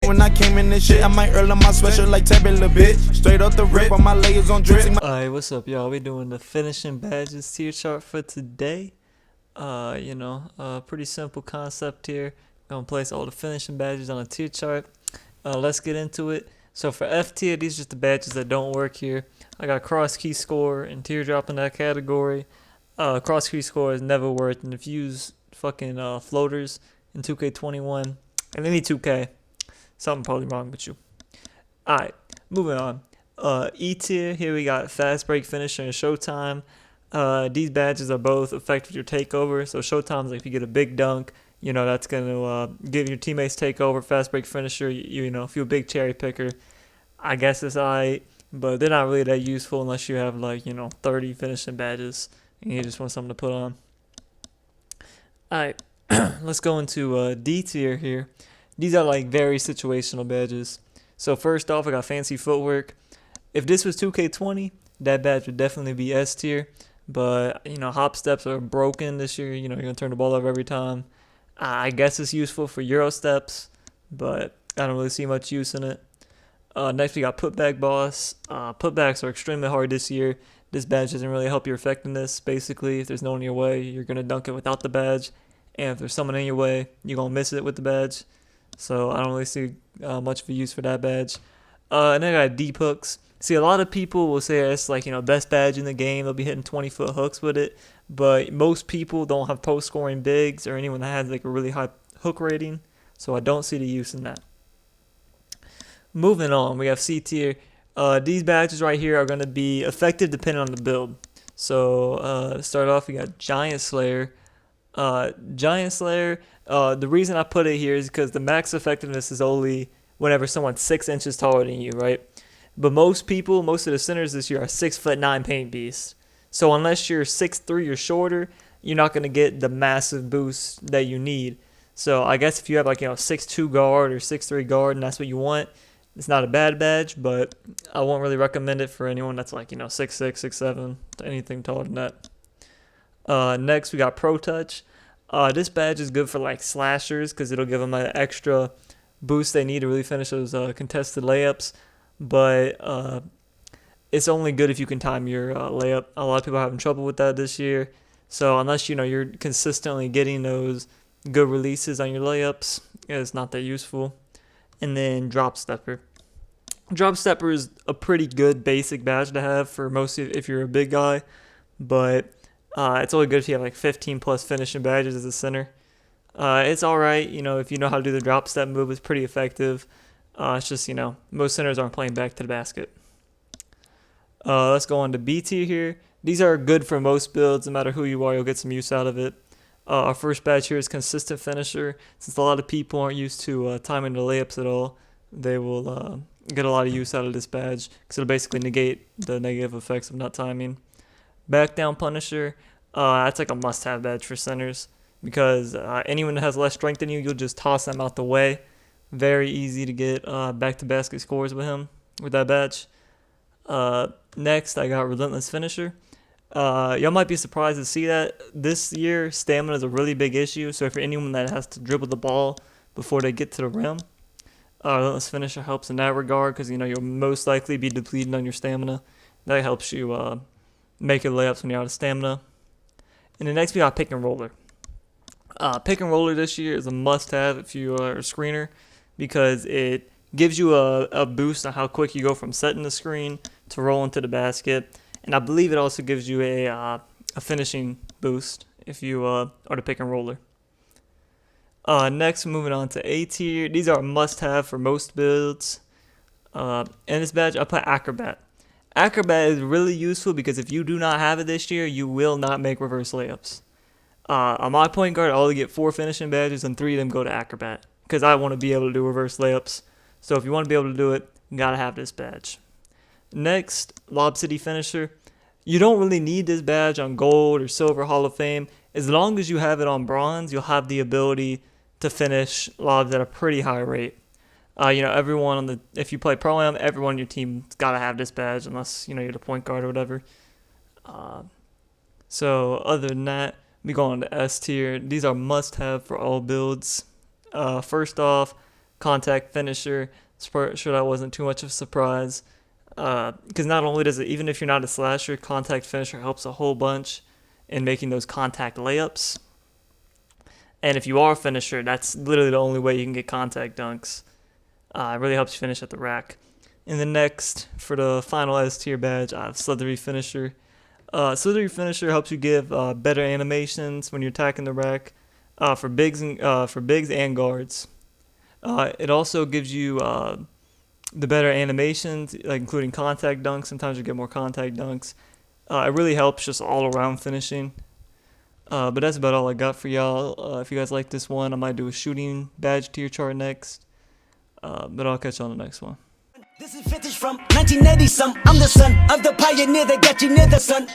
when I came in this shit. I might earn my special like Tabby little bitch. Straight up the rip, all my layers on drip. Alright, what's up, y'all? We doing the finishing badges tier chart for today. Pretty simple concept here. Gonna place all the finishing badges on a tier chart. Let's get into it. So for F tier, these are just the badges that don't work here. I got cross key score and teardrop in that category. Cross key score has never worked, and if you use fucking floaters in 2K21 and any 2K, something probably wrong with you. Alright, moving on. E tier, here we got Fast Break Finisher and Showtime. These badges are both effective with your takeover. So Showtime's like if you get a big dunk, that's gonna give your teammates takeover. Fast Break Finisher, if you're a big cherry picker, I guess it's alright, but they're not really that useful unless you have 30 finishing badges and you just want something to put on. Alright, let's go into D tier here. These are like very situational badges. So first off, I got Fancy Footwork. If this was 2K20, that badge would definitely be S tier. But, hop steps are broken this year. You're going to turn the ball over every time. I guess it's useful for Euro steps, but I don't really see much use in it. Next, we got Putback Boss. Putbacks are extremely hard this year. This badge doesn't really help your effectiveness. Basically, if there's no one in your way, you're going to dunk it without the badge. And if there's someone in your way, you're going to miss it with the badge. So I don't really see much of a use for that badge. And then I got deep hooks. See, a lot of people will say it's best badge in the game. They'll be hitting 20-foot hooks with it. But most people don't have post-scoring bigs or anyone that has a really high hook rating. So I don't see the use in that. Moving on, we have C tier. These badges right here are going to be effective depending on the build. So to start off, we got Giant Slayer. Giant Slayer, the reason I put it here is because the max effectiveness is only whenever someone's 6 inches taller than you, right? But most of the centers this year are 6'9" paint beasts. So unless you're 6'3" or shorter, you're not going to get the massive boost that you need. So I guess if you have 6'2" guard or 6'3" guard and that's what you want, it's not a bad badge, but I won't really recommend it for anyone that's 6'6", 6'7", anything taller than that. Next, we got Pro Touch. This badge is good for slashers because it'll give them an extra boost they need to really finish those contested layups. But it's only good if you can time your layup. A lot of people are having trouble with that this year. So unless you're consistently getting those good releases on your layups, it's not that useful. And then Drop Stepper. Drop Stepper is a pretty good basic badge to have for if you're a big guy, but it's only good if you have 15 plus finishing badges as a center. It's alright, if you know how to do the drop step move, it's pretty effective. It's just, most centers aren't playing back to the basket. Let's go on to B tier here. These are good for most builds. No matter who you are, you'll get some use out of it. Our first badge here is Consistent Finisher. Since a lot of people aren't used to timing the layups at all, they will get a lot of use out of this badge because it'll basically negate the negative effects of not timing. Back Down Punisher. That's a must-have badge for centers because anyone that has less strength than you, you'll just toss them out the way. Very easy to get back-to-basket scores with that badge. Next, I got Relentless Finisher. Y'all might be surprised to see that this year stamina is a really big issue. So if you're anyone that has to dribble the ball before they get to the rim, Relentless Finisher helps in that regard because you'll most likely be depleted on your stamina. That helps you make your layups when you're out of stamina. And then next we got Pick and Roller. Pick and Roller this year is a must-have if you are a screener because it gives you a boost on how quick you go from setting the screen to rolling to the basket. And I believe it also gives you a finishing boost if you are the Pick and Roller. Next, moving on to A tier. These are a must-have for most builds. And this badge, I put Acrobat. Acrobat is really useful because if you do not have it this year, you will not make reverse layups. On my point guard, I only get 4 finishing badges and 3 of them go to Acrobat because I want to be able to do reverse layups. So if you want to be able to do it, you got to have this badge. Next, Lob City Finisher. You don't really need this badge on Gold or Silver Hall of Fame. As long as you have it on Bronze, you'll have the ability to finish lobs at a pretty high rate. Everyone if you play Pro-Am, everyone on your team's got to have this badge unless, you're the point guard or whatever. So other than that, we go on to S tier. These are must-have for all builds. First off, contact finisher. Sure that wasn't too much of a surprise. Because not only does it, even if you're not a slasher, contact finisher helps a whole bunch in making those contact layups. And if you are a finisher, that's literally the only way you can get contact dunks. It really helps you finish at the rack. And then next, for the final S tier badge, I have Slithery Finisher. Slithery Finisher helps you give better animations when you're attacking the rack for bigs and guards. It also gives you the better animations, like including contact dunks. Sometimes you get more contact dunks. It really helps just all around finishing. But that's about all I got for y'all. If you guys like this one, I might do a shooting badge tier chart next. But I'll catch you on the next one. This is vintage from 1980 some. I'm the son of the pioneer that got you near the sun.